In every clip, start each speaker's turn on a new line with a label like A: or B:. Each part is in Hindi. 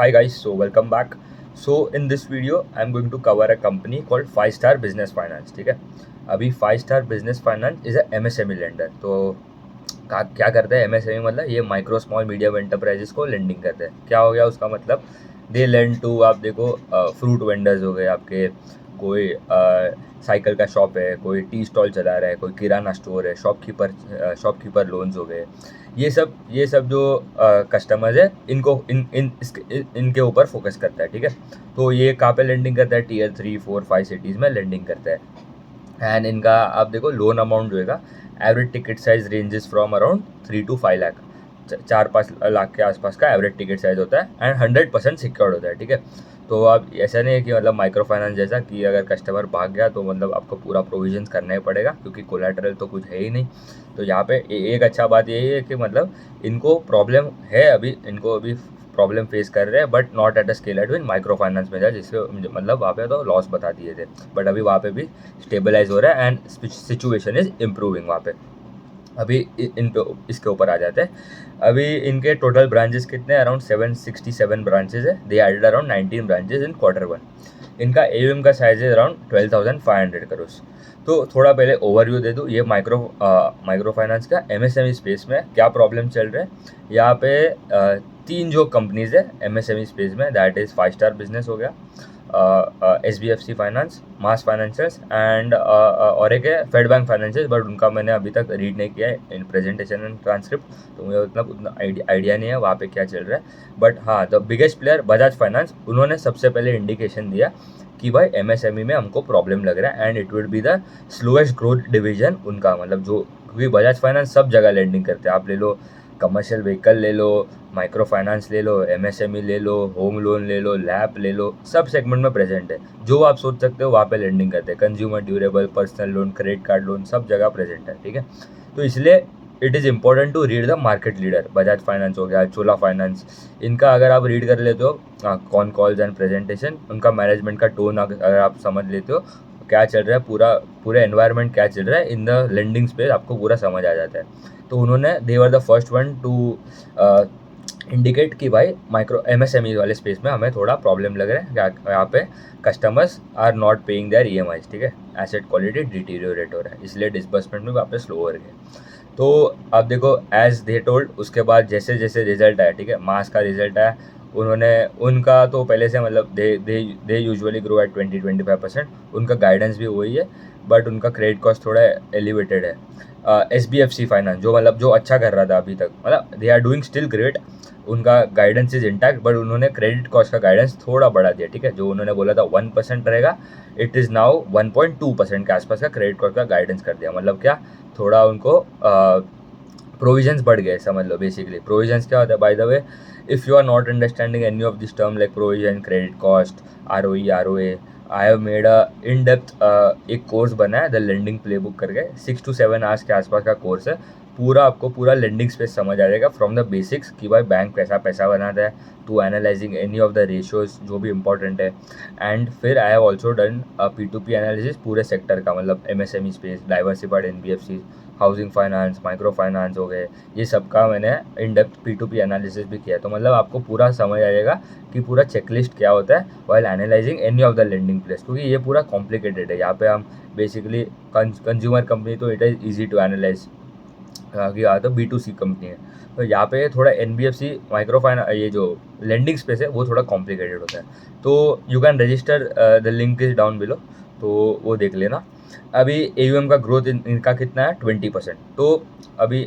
A: Hi guys, so welcome back. So in this video, I'm going to cover a company called 5 Star Business Finance. ठीक है, अभी 5 Star Business Finance is a MSME lender. तो क्या करता है MSME? मतलब ये माइक्रो स्मॉल मीडियम एंटरप्राइजेस को लेंडिंग करते हैं। क्या हो गया उसका मतलब? दे लेंड टू, आप देखो, फ्रूट वेंडर्स हो गए आपके, कोई साइकिल का शॉप है, कोई टी स्टॉल चला रहा है, कोई किराना स्टोर है, शॉपकीपर लोन्स हो गए। ये सब जो कस्टमर्स है, इनके ऊपर फोकस करता है। ठीक है, तो ये कहाँ पे लेंडिंग करता है? Tier 3, 4, 5 सिटीज़ में लेंडिंग करता है। एंड इनका आप देखो लोन अमाउंट जो है, average ticket size ranges from around 3 to 5 lakh, 4-5 lakh के आसपास का एवरेज टिकट साइज होता है एंड 100% सिक्योर्ड होता है। ठीक है, तो अब ऐसा नहीं है कि मतलब माइक्रो फाइनेंस जैसा कि अगर कस्टमर भाग गया तो मतलब आपको पूरा प्रोविजन करना ही पड़ेगा, क्योंकि कोलैटरल तो कुछ है ही नहीं। तो यहाँ पे एक अच्छा बात यही है कि मतलब इनको प्रॉब्लम है, इनको अभी प्रॉब्लम फेस कर रहे हैं, but not at a scale eight win micro finance में था, जिससे मतलब वहाँ पे तो लॉस बता दिए थे, बट अभी वहाँ पे भी स्टेबलाइज हो रहा है एंड सिचुएशन इज इम्प्रूविंग वहाँ पे। अभी इन पे इसके ऊपर आ जाते हैं। अभी इनके टोटल ब्रांचेस कितने? अराउंड 767 ब्रांचेस है। They added around 19 branches in Q1। इनका AUM का साइज है अराउंड 12,500 करोड़। तो थोड़ा पहले ओवरव्यू दे दूँ, ये माइक्रो फाइनेंस का MSME स्पेस में क्या प्रॉब्लम चल रहा है। यहाँ पे 3 जो कंपनीज है MSME स्पेस में, दैट इज़ 5 स्टार बिजनेस हो गया, SBFC finance, mass financials and और एक है फेड बैंक फाइनेंशियल, बट उनका मैंने अभी तक रीड नहीं किया है इन प्रेजेंटेशन एंड ट्रांसक्रिप्ट, तो मुझे उतना आइडिया नहीं है वहाँ पे क्या चल रहा है। बट हाँ, the biggest player Bajaj finance, उन्होंने सबसे पहले इंडिकेशन दिया कि भाई MSME में हमको प्रॉब्लम लग रहा है and it would be the slowest growth division उनका, मतलब जो, क्योंकि बजाज फाइनेंस सब जगह लेंडिंग करते हैं। आप ले लो कमर्शियल व्हीकल, ले लो माइक्रो फाइनेंस, ले लो MSME, ले लो होम लोन, ले लो लैप, ले लो, सब सेगमेंट में प्रेजेंट है। जो आप सोच सकते हो वहाँ पे लेंडिंग करते हैं। Consumer durable, personal loan, credit card loan, सब जगह प्रेजेंट है। ठीक है, तो इसलिए it is important to read the market leader. Bajaj finance हो गया, चोला फाइनेंस, इनका अगर आप रीड कर लेते हो कॉन कॉल्स एंड प्रेजेंटेशन, उनका मैनेजमेंट का टोन अगर आप समझ लेते हो क्या चल रहा है, पूरा एनवायरनमेंट क्या चल रहा है इन द लेंडिंग स्पेस, आपको पूरा समझ आ जाता है। तो उन्होंने they were the first one to indicate कि भाई माइक्रो MSME वाले स्पेस में हमें थोड़ा प्रॉब्लम लग रहा है, यहाँ पे customers are not paying their EMIs। ठीक है, एसेट क्वालिटी डिटीरियोरेट हो रहा है, इसलिए डिसबर्समेंट में वापस स्लो हो रही है। तो आप देखो, एज दे टोल्ड, उसके बाद जैसे जैसे रिजल्ट आया, ठीक है, मास का रिजल्ट आया, उन्होंने, उनका तो पहले से मतलब दे यूजुअली ग्रो एट 20-25%, उनका गाइडेंस भी वही है, बट उनका क्रेडिट कॉस्ट थोड़ा एलिवेटेड है। SBFC फाइनेंस जो मतलब जो अच्छा कर रहा था अभी तक, मतलब they are doing still great, उनका गाइडेंस इज इंटैक्ट, बट उन्होंने क्रेडिट कॉस्ट का गाइडेंस थोड़ा बढ़ा दिया। ठीक है, जो उन्होंने बोला था 1% रहेगा, इट इज़ नाउ 1.2% के आसपास का क्रेडिट कॉस्ट का गाइडेंस कर दिया। मतलब क्या, थोड़ा उनको प्रोविजन्स बढ़ गए, समझ लो। बेसिकली प्रोविजन्स क्या होता है, by the way, if you are not understanding any of this term like provision, credit cost, ROE, ROA, I have made a in depth एक कोर्स बना है द लेंडिंग प्लेबुक करके, 6 to 7 आवर्स के आसपास का कोर्स है। आपको पूरा लेंडिंग स्पेस समझ आ जाएगा फ्रॉम द बेसिक्स, कि भाई बैंक पैसा बनाता है, to analyzing any of the ratios जो भी इंपॉर्टेंट है। एंड फिर I have also done P2P analysis पूरे सेक्टर का, मतलब MSME space, diversified NBFC, housing finance, micro finance हो गए, ये सब का मैंने इन डेप्थ P2P एनालिसिस भी किया। तो मतलब आपको पूरा समझ आ जाएगा कि पूरा चेकलिस्ट क्या होता है while analyzing any of the lending place, क्योंकि ये पूरा कॉम्प्लिकेटेड है। यहाँ पे हम बेसिकली कंज्यूमर कंपनी तो it is easy to analyze, कि यहाँ तो B2C कंपनी है। तो यहाँ पे थोड़ा NBFC माइक्रो फाइनेंस, ये जो लेंडिंग स्पेस है वो थोड़ा कॉम्प्लिकेटेड होता है। तो you can register, the link is down below, तो वो देख लेना। अभी AUM का ग्रोथ इनका कितना है? 20%। तो अभी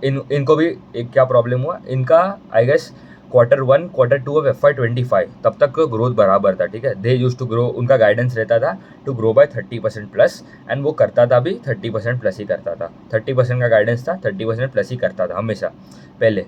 A: इनको भी एक क्या प्रॉब्लम हुआ इनका, I guess Q1 Q2 of FY25 तब तक ग्रोथ बराबर था। ठीक है, दे यूज टू ग्रो, उनका गाइडेंस रहता था to grow by 30% plus, and वो करता था भी 30% प्लस ही करता था। 30% का गाइडेंस था, 30% प्लस ही करता था हमेशा पहले,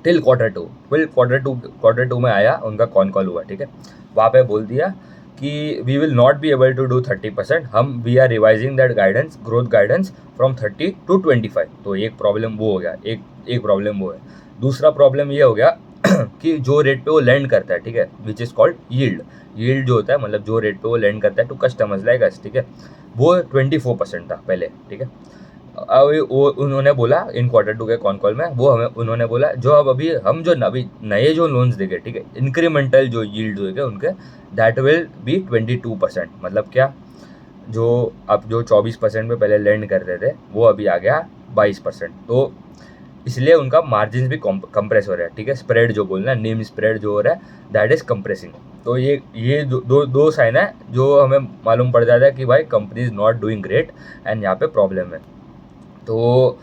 A: टिल Q2। फिर Q2 में आया, उनका कॉन कॉल हुआ। ठीक है, वहाँ पे बोल दिया कि we will not be able to do 30%, we are revising that guidance, growth guidance from 30 to 25। तो एक प्रॉब्लम वो हो गया, एक प्रॉब्लम वो है। दूसरा प्रॉब्लम ये हो गया कि जो रेट पे वो लैंड करता है, ठीक है, विच इज़ कॉल्ड यील्ड जो होता है, मतलब जो रेट पे वो लैंड करता है टू कस्टमर्स लाइक अस, ठीक है, वो 24% था पहले। ठीक है, अभी वो उन्होंने बोला इन क्वार्टर टू के कॉन कॉल में, वो हमें उन्होंने बोला जो अब अभी हम जो नवी नए जो लोन्स देंगे, ठीक है, इंक्रीमेंटल जो यील्ड होंगे उनके, दैट विल बी 22%। मतलब क्या, जो अब जो 24% पे पहले लेंड करते थे वो अभी आ गया 22%। तो इसलिए उनका मार्जिन भी कंप्रेस हो रहा है, ठीक है। स्प्रेड जो बोलना है, निम स्प्रेड जो हो रहा है दैट इज कंप्रेसिंग। तो ये दो साइन है जो हमें मालूम पड़ जाता है कि भाई company is not doing great and यहाँ पे प्रॉब्लम है। तो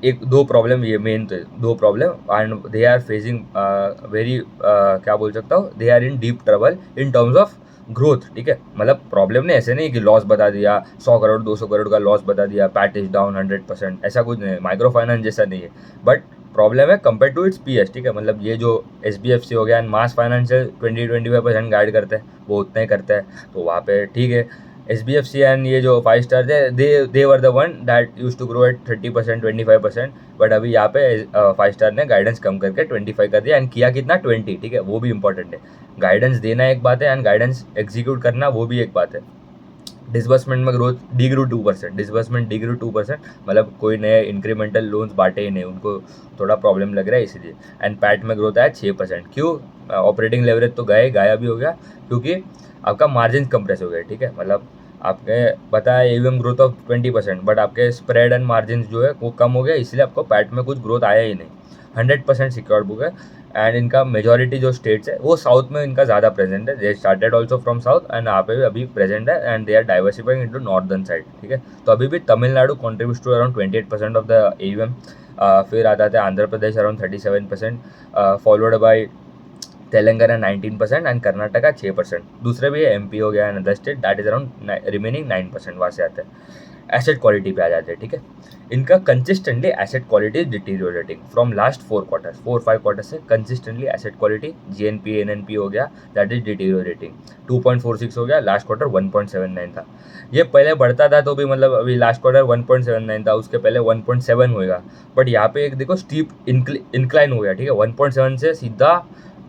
A: एक दो प्रॉब्लम, ये मेन तो दो problem, and they are facing very, क्या बोल सकता हूँ, they are in deep trouble in terms of growth, ठीक है। मतलब प्रॉब्लम ने ऐसे नहीं कि लॉस बता दिया 100 करोड़ 200 करोड़ का लॉस बता दिया, पैट इज डाउन 100%, ऐसा कुछ नहीं है, माइक्रो फाइनेंस जैसा नहीं है। बट प्रॉब्लम है कंपेयर टू इट्स पीएस, ठीक है। मतलब ये जो SBFC हो गया एंड मास फाइनेंशियल 20-25% गाइड करते हैं, वो उतना ही करता है, तो वहाँ पे ठीक है। SBFC एंड ये जो 5 स्टार थे, they were the one that used to grow at 30% 25%, but अभी यहाँ पे 5 स्टार ने गाइडेंस कम करके 25 कर दिया, एंड किया कितना 20, ठीक है, वो भी इंपॉर्टेंट है। गाइडेंस देना एक बात है एंड गाइडेंस एग्जीक्यूट करना वो भी एक बात है। डिसबर्समेंट में ग्रोथ डिग्रू 2%, डिसबर्समेंट डिग्रू 2%, मतलब कोई नए इंक्रीमेंटल लोन्स बांटे ही नहीं, उनको थोड़ा प्रॉब्लम लग रहा है इसीलिए। एंड पैट में ग्रोथ आया 6%। क्यों? ऑपरेटिंग लेवरेज तो गाया भी हो गया, क्योंकि आपका मार्जिन कंप्रेस हो गया, ठीक है। मतलब आपके पता है AUM ग्रोथ ऑफ 20%, बट आपके स्प्रेड एंड मार्जिन जो है वो कम हो गया, इसलिए आपको पैट में कुछ ग्रोथ आया ही नहीं। 100% सिक्योर्ड बुक है, एंड इनका मेजॉरिटी जो स्टेट्स है वो साउथ में इनका ज़्यादा प्रेजेंट है। They started also from south and यहाँ पे भी अभी प्रेजेंट है, and they are diversifying into northern side, ठीक है। तो अभी भी Tamil Nadu contribute to around 28% of the AUM। फिर आ जाता है Andhra Pradesh around 37%, followed by Telangana 19% and Karnataka 6%। दूसरे भी MP हो गया and other state, that is around remaining 9%, वहाँ से आते हैं। एसेट क्वालिटी पे आ जाते हैं, ठीक है। इनका consistently asset quality deteriorating from last 4-5 quarter से consistently asset quality GNP NNP हो गया, दैट इज डिटीरियोरेटिंग। 2.46 हो गया, लास्ट क्वार्टर 1.79 था। ये पहले बढ़ता था तो भी, मतलब अभी लास्ट क्वार्टर 1.79 था, उसके पहले 1.7 होएगा, बट यहाँ पे एक देखो स्टीप इंक्लाइन हो गया, ठीक है। 1.7 से सीधा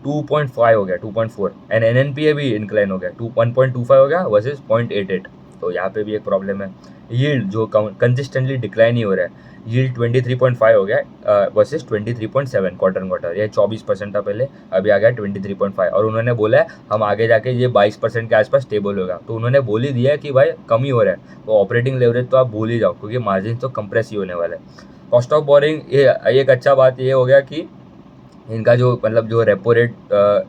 A: 2.5 हो गया, 2.4, एंड NNP भी इंक्लाइन हो गया, 1.25 हो गया वर्सेज 0.88। तो यहाँ पे भी एक प्रॉब्लम है। यील्ड जो कंसिस्टेंटली डिक्लाइन ही हो रहा है, यील्ड 23.5 हो गया वर्सेज 23.7 क्वार्टर, ये 24% था पहले, अभी आ गया 23.5। और उन्होंने बोला है हम आगे जाके ये 22% के आसपास स्टेबल होगा, तो उन्होंने बोल ही दिया है कि भाई कम ही हो रहा है, तो ऑपरेटिंग लेवरेज तो आप भूल ही जाओ, क्योंकि मार्जिन तो कंप्रेस ही होने वाला है। कॉस्ट ऑफ बोरिंग, ये एक अच्छा बात ये हो गया कि इनका जो मतलब जो रेपो रेट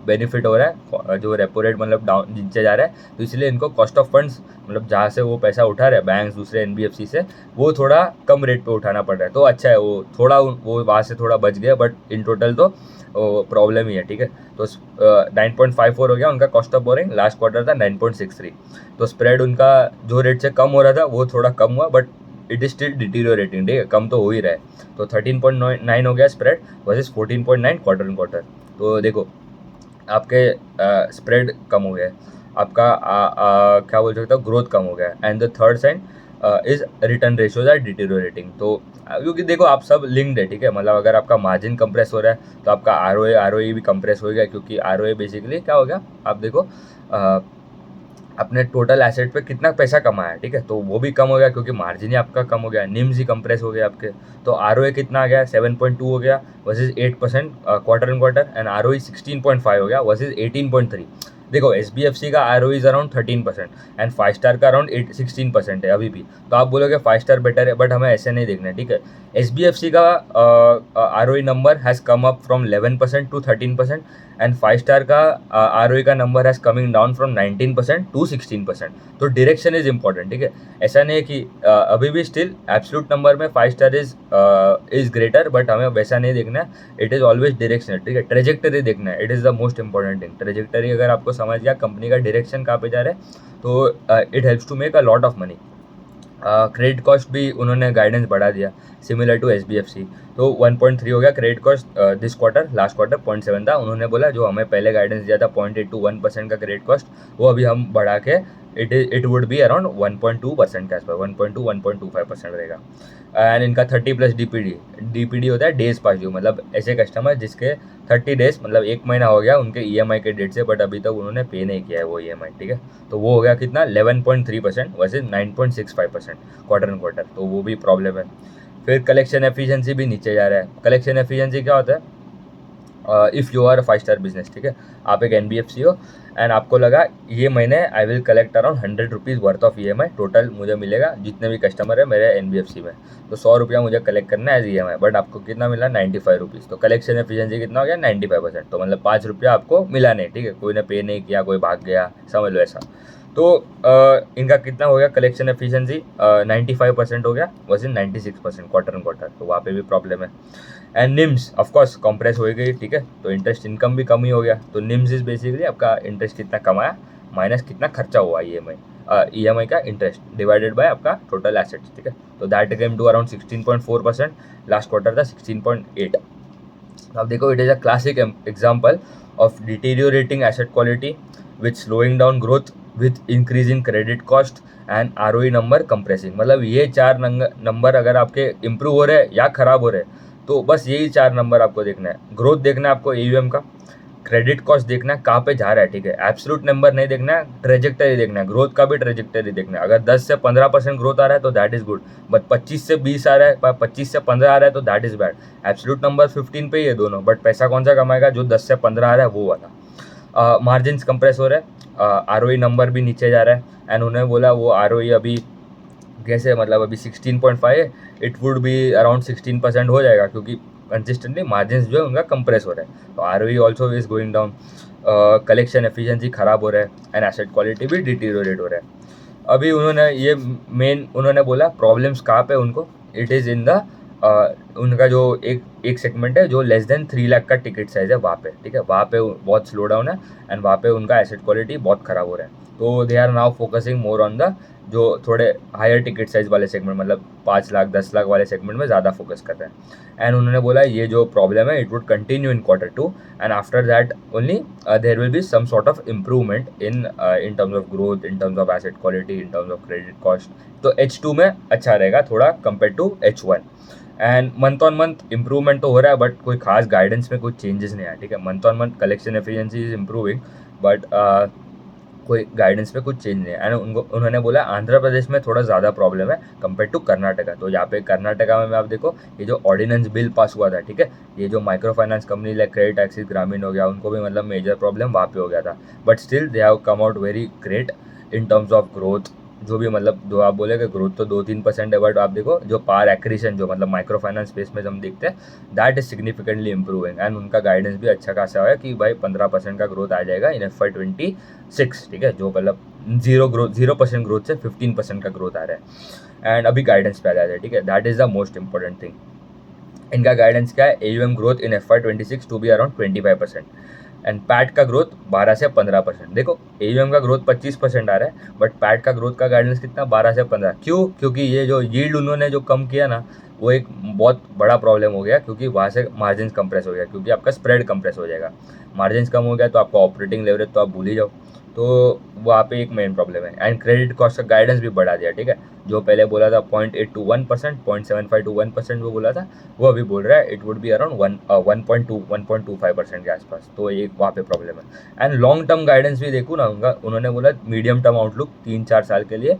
A: बेनिफिट हो रहा है, जो रेपो रेट मतलब डाउन नीचे जा रहा है, तो इसलिए इनको कॉस्ट ऑफ फंड्स, मतलब जहाँ से वो पैसा उठा रहे हैं बैंक दूसरे NBFC से, वो थोड़ा कम रेट पे उठाना पड़ रहा है, तो अच्छा है, वो थोड़ा वो वहाँ से थोड़ा बच गया, बट इन टोटल तो प्रॉब्लम ही है, ठीक है। तो 9.54 हो गया उनका cost of boring, last quarter था 9.63। तो स्प्रेड उनका जो रेट से कम हो रहा था वो थोड़ा कम हुआ, but it is still deteriorating, ठीक है, कम तो हो ही रहा है। तो 13.9 हो गया स्प्रेड वर्सेज 14.9 क्वार्टर। तो देखो आपके स्प्रेड कम हो गया है, आपका क्या बोल सकते हो, ग्रोथ कम हो गया, and the third sign is return ratios are deteriorating. तो क्योंकि देखो आप सब लिंक्ड है, ठीक है। मतलब अगर आपका मार्जिन कंप्रेस हो रहा है तो आपका ROA भी कंप्रेस हो गया, क्योंकि ROA बेसिकली क्या हो गया, आप देखो अपने टोटल एसेट पे कितना पैसा कमाया, ठीक है, तो वो भी कम हो गया क्योंकि मार्जिन ही आपका कम हो गया, निम्स ही कंप्रेस हो गया आपके। तो ROA कितना आ गया, 7.2 हो गया वर्सेज 8% क्वार्टर, एंड ROE 16.5 हो गया वर्सेज 18.3। देखो SBFC का ROE is around 13% and 5 star का अराउंड 16% है अभी भी। तो आप बोलोगे 5 स्टार बेटर है, बट हमें ऐसे नहीं देखना है, ठीक है। SBFC का ROE number has come up from 11% to 13%, and 5 star का ROE का number has coming down from 19% to 16%। तो डायरेक्शन इज इंपॉर्टेंट, ठीक है। ऐसा नहीं है कि अभी भी स्टिल एब्सोल्यूट नंबर में 5 स्टार इज ग्रेटर, बट हमें वैसा नहीं देखना है, इट इज़ ऑलवेज डायरेक्शनल, ठीक है। ट्रेजेक्टरी देखना है, it is the most important thing. Trajectory अगर आपको समझ गया कंपनी का डायरेक्शन कहाँ पे जा रहा है, तो it helps to make a lot of money. Credit cost भी उन्होंने गाइडेंस बढ़ा दिया सिमिलर टू SBFC। तो 1.3 हो गया credit cost this quarter, last quarter 0.7 था। उन्होंने बोला जो हमें पहले गाइडेंस दिया था 0.8 to 1% का क्रेडिट कॉस्ट, वो अभी हम बढ़ा के इट वुड बी अराउंड 1.2% के आसपास, 1.2 1.25% रहेगा। एंड इनका 30+ डीपीडी होता है डेज पास ड्यू, मतलब ऐसे कस्टमर जिसके 30 डेज मतलब 1 महीना हो गया उनके ईएमआई के डेट से, बट अभी तक उन्होंने पे नहीं किया है वो ईएमआई, ठीक है। तो वो हो गया कितना 11.3% वर्सेज 9.65% क्वार्टर ऑन क्वार्टर, तो वो भी प्रॉब्लम है। फिर कलेक्शन एफिशिएंसी भी नीचे जा रहा है। कलेक्शन एफिशिएंसी क्या होता है, if you are 5 star business, ठीक है, आप एक एनबीएफसी हो एंड आपको लगा ये महीने I will collect around 100 rupees worth of EMI total मुझे मिलेगा जितने भी कस्टमर है मेरे एनबीएफसी में, तो 100 रुपया मुझे कलेक्ट करना है एज ईएमआई, बट आपको कितना मिला 95 रुपीज़, तो कलेक्शन एफिशिएंसी कितना हो गया 95%, तो मतलब 5 रुपया आपको मिला नहीं, ठीक है, कोई ने पे नहीं किया, कोई भाग गया, समझ लो ऐसा। तो इनका कितना हो गया कलेक्शन एफिशिएंसी 95% हो गया वर्सेस 96% क्वार्टर ऑन क्वार्टर, तो वहाँ पे भी प्रॉब्लम है। एंड निम्स ऑफकोर्स कंप्रेस हो गई, ठीक है, तो इंटरेस्ट इनकम भी कम ही हो गया। तो निम्स इज बेसिकली आपका इंटरेस्ट कितना कमाया माइनस कितना खर्चा हुआ ईएमआई का इंटरेस्ट डिवाइडेड बाय आपका टोटल एसेट्स, ठीक है, तो that came to around 16.4%, last quarter था 16.8। अब देखो it is a classic example of deteriorating asset quality with slowing down growth with increasing credit cost and ROE number compressing, मतलब ये 4 नंबर अगर आपके इंप्रूव हो रहे हैं या खराब हो रहे हैं, तो बस यही 4 नंबर आपको देखना है। ग्रोथ देखना है आपको एयूएम का, क्रेडिट कॉस्ट देखना है कहाँ पे जा रहा है, ठीक है, एब्सोल्यूट नंबर नहीं देखना है, ट्रेजेक्टरी देखना है, ग्रोथ का भी ट्रेजेक्टरी देखना है। अगर 10 से 15% ग्रोथ आ रहा है तो दैट इज गुड, बट 25 से 20 आ रहा है, 25 से 15 आ रहा है तो that is bad. Absolute number 15 पे ही है दोनों, बट पैसा कौन सा कमाएगा, जो 10 से 15 आ रहा है वो वाला। मार्जिन कंप्रेस हो रहा है, आरओई नंबर भी नीचे जा रहा है, एंड उन्होंने बोला वो आरओई अभी कैसे, मतलब अभी 16.5 है, इट वुड बी अराउंड 16% हो जाएगा, क्योंकि कंसिस्टेंटली मार्जिन जो है उनका कंप्रेस हो रहा है, तो ROE also is going down. Collection efficiency खराब हो रहा है एंड एसेट क्वालिटी भी डिटीरियोरेट हो रहा है। अभी उन्होंने ये मेन उन्होंने बोला प्रॉब्लम्स कहाँ पे उनको, इट इज़ इन द उनका जो एक सेगमेंट है जो लेस देन 3 लाख का टिकट साइज है वहाँ पे, ठीक है, वहाँ पे बहुत स्लो डाउन है एंड वहाँ पे उनका एसेट क्वालिटी बहुत खराब हो रहा है। तो they are now focusing more on the जो थोड़े हायर टिकट साइज वाले सेगमेंट, मतलब 5 लाख 10 लाख वाले सेगमेंट में ज़्यादा फोकस कर रहे हैं। एंड उन्होंने बोला ये जो प्रॉब्लम है it would continue in Q2 and after that only there will be some sort of improvement in terms of growth, in terms of asset quality, in terms of credit cost. तो H2 में अच्छा रहेगा थोड़ा compare to H1। And month on month improvement तो हो रहा है, बट कोई खास गाइडेंस में कुछ चेंजेस नहीं आया, ठीक है, month on month collection efficiency is improving, but कोई गाइडेंस में कुछ चेंज नहीं है। एंड उन्होंने बोला आंध्र प्रदेश में थोड़ा ज़्यादा प्रॉब्लम है कंपेयर टू कर्नाटका। तो यहाँ पे कर्नाटका में आप देखो ये जो ऑर्डिनेंस बिल पास हुआ था, ठीक है, ये जो micro finance company like credit axis ग्रामीण हो गया, उनको भी मतलब मेजर प्रॉब्लम वहाँ पे हो गया था, but still they have come out very great in terms of growth. जो भी मतलब जो आप बोले कि ग्रोथ तो 2-3% है, बट आप देखो जो पार एक्रीशन जो मतलब माइक्रो फाइनेंस स्पेस में हम देखते हैं that is significantly improving, and उनका गाइडेंस भी अच्छा खासा है कि भाई 15% का ग्रोथ आ जाएगा इन FY26, ठीक है, जो मतलब 0% ग्रोथ से 15% का ग्रोथ आ रहा है। एंड अभी गाइडेंस पे आ जाता है, ठीक है, that is the most important thing. इनका गाइडेंस क्या है, AUM growth in FY26 to be around 25% and PAT का ग्रोथ 12 से 15%। देखो एयूएम का ग्रोथ 25% आ रहा है, बट पैट का ग्रोथ का गाइडेंस कितना 12 से 15, क्यों, क्योंकि ये जो यील्ड उन्होंने जो कम किया ना वो एक बहुत बड़ा प्रॉब्लम हो गया, क्योंकि वहाँ से मार्जिन कंप्रेस हो गया, क्योंकि आपका स्प्रेड कंप्रेस हो जाएगा, मार्जिन कम हो गया तो आपका ऑपरेटिंग लेवरेज तो आप भूल ही जाओ, तो वहाँ पे एक मेन प्रॉब्लम है। एंड क्रेडिट कॉस्ट का गाइडेंस भी बढ़ा दिया, ठीक है, जो पहले बोला था 0.8 to 1%, 0.75 to 1% वो बोला था, वो अभी बोल रहा है इट वुड बी अराउंड 1.25% के आसपास, तो एक वहाँ पे प्रॉब्लम है। एंड लॉन्ग टर्म गाइडेंस भी देखूँ ना उन्होंने बोला मीडियम टर्म आउटलुक 3-4 साल के लिए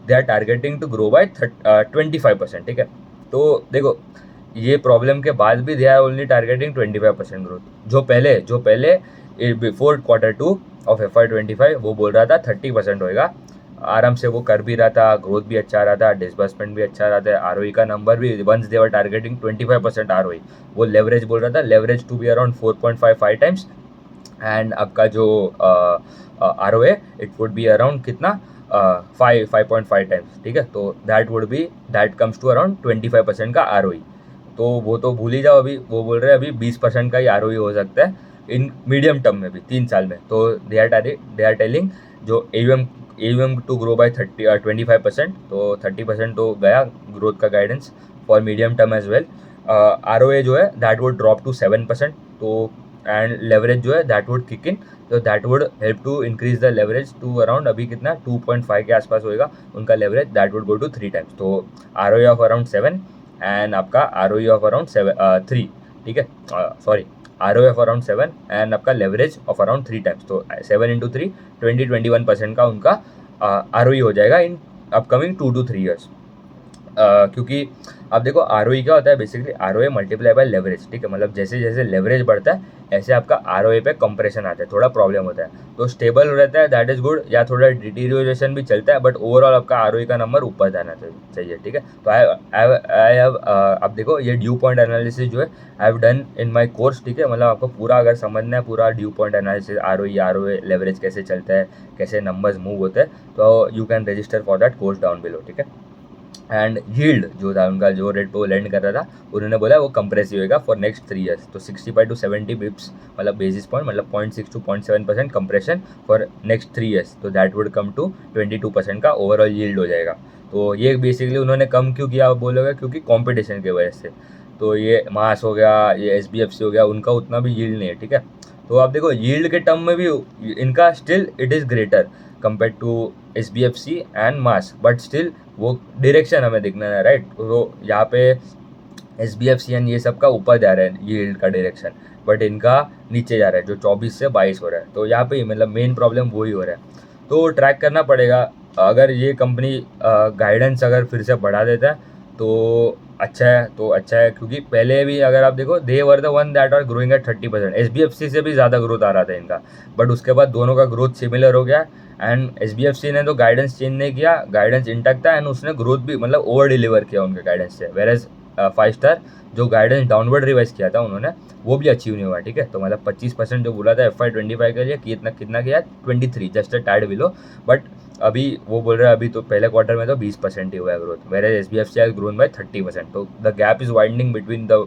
A: they are targeting to grow by 25%, ठीक है, तो देखो ये प्रॉब्लम के बाद भी they are only targeting 25% growth, जो पहले बिफोर Q2 ऑफ FY25 वो बोल रहा था 30% होएगा, आराम से वो कर भी रहा था, ग्रोथ भी अच्छा रहा था, डिसबर्समेंट भी अच्छा रहा था, आरओई का नंबर भी once they were targeting 25% ROE, वो लेवरेज बोल रहा था, leverage to be around 4.55 times, and आपका जो ROA it would be around कितना 5.5 टाइम्स, ठीक है, तो दैट कम्स टू अराउंड 25% का आरओई, तो वो तो भूल ही जाओ, अभी वो बोल रहे हैं अभी 20% का ही आरओई हो सकता है इन मीडियम टर्म में भी 3 साल में, तो दे आर टेलिंग जो एयूएम टू ग्रो बाय 25%, तो 30% तो गया ग्रोथ का guidance for medium term as well. ROA जो है दैट वुड ड्रॉप टू 7%, तो एंड लेवरेज जो है दैट वुड किक इन, तो that would help to increase the leverage to around अभी कितना 2.5 के आसपास होएगा उनका leverage, that would go to 3 times. तो ROA ऑफ अराउंड 7 एंड आपका ROE ऑफ अराउंड 3, ठीक है, sorry, ROA of around 7 and आपका लेवरेज ऑफ अराउंड 3 टाइम्स, तो 7 इंटू 3 21% का उनका ROE हो जाएगा इन अपकमिंग 2 to 3 ईयर्स। क्योंकि आप देखो ROE क्या होता है, basically ROA multiply by leverage, ठीक है, मतलब जैसे जैसे लेवरेज बढ़ता है ऐसे आपका ROA पे कंप्रेशन आता है, थोड़ा प्रॉब्लम होता है, तो स्टेबल रहता है दैट इज गुड, या थोड़ा डिटीरियोरेशन भी चलता है, बट ओवरऑल आपका ROE का नंबर ऊपर जाना चाहिए, ठीक है। तो आई हैव अब देखो ये ड्यू पॉइंट एनालिसिस जो है I have done in my course, ठीक है, मतलब आपको पूरा अगर समझना है पूरा due point analysis, ROA leverage कैसे चलता है, कैसे नंबर्स मूव होते हैं, तो you can register for that course down below, ठीक है। एंड यील्ड जो था उनका, जो रेट पे वो लैंड कर रहा था, उन्होंने बोला वो कंप्रेसिव होगा फॉर नेक्स्ट 3 ईयर्स, तो 65 to 70 बिप्स मतलब बेसिस पॉइंट, मतलब 0.6 to 0.7% compression for next 3 years, तो दैट वुड कम टू 22% का ओवरऑल यील्ड हो जाएगा। तो ये बेसिकली उन्होंने कम क्यों किया आप बोलोगे, क्योंकि कॉम्पिटिशन की वजह से, तो ये मास हो गया, ये SBFC हो गया, उनका उतना भी यील्ड नहीं है, ठीक है। तो आप देखो यील्ड के टर्म में भी इनका still it is greater compare to SBFC and MAS, but still वो डायरेक्शन हमें दिखना है, राइट। तो यहाँ पे SBFC एंड ये सब का ऊपर जा रहा है यील्ड का डायरेक्शन, बट इनका नीचे जा रहा है जो 24 से 22 हो रहा है, तो यहाँ पे मतलब मेन प्रॉब्लम वही हो रहा है, तो ट्रैक करना पड़ेगा। अगर ये कंपनी गाइडेंस अगर फिर से बढ़ा देता है तो अच्छा है, तो अच्छा है, क्योंकि पहले भी अगर आप देखो they were the one that are growing at 30%, SBFC से भी ज़्यादा ग्रोथ आ रहा था इनका, बट उसके बाद दोनों का ग्रोथ सिमिलर हो गया, एंड SBFC ने तो गाइडेंस चेंज नहीं किया, गाइडेंस इंटैक्ट था, एंड उसने ग्रोथ भी मतलब ओवर डिलीवर किया उनके गाइडेंस से, वेरेज 5 स्टार जो गाइडेंस डाउनवर्ड रिवाइज किया था उन्होंने वो भी अचीव नहीं हुआ, ठीक है। तो मतलब 25% जो बोला था FY25 के लिए कितना कितना किया 23, just a tad below, but अभी वो बोल रहे हैं अभी तो पहले क्वार्टर में तो 20% ही हुआ है growth, वेरेज SBFC has grown by 30%, तो the gap is widening between the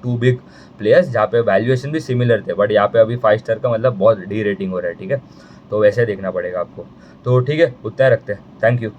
A: two big players, जहाँ पे वैल्यूएशन भी सिमिलर थे, बट यहाँ पे अभी 5 स्टार का मतलब बहुत डी रेटिंग हो रहा है, ठीक है। तो वैसे देखना पड़ेगा आपको, तो ठीक है उतना रखते हैं, थैंक यू।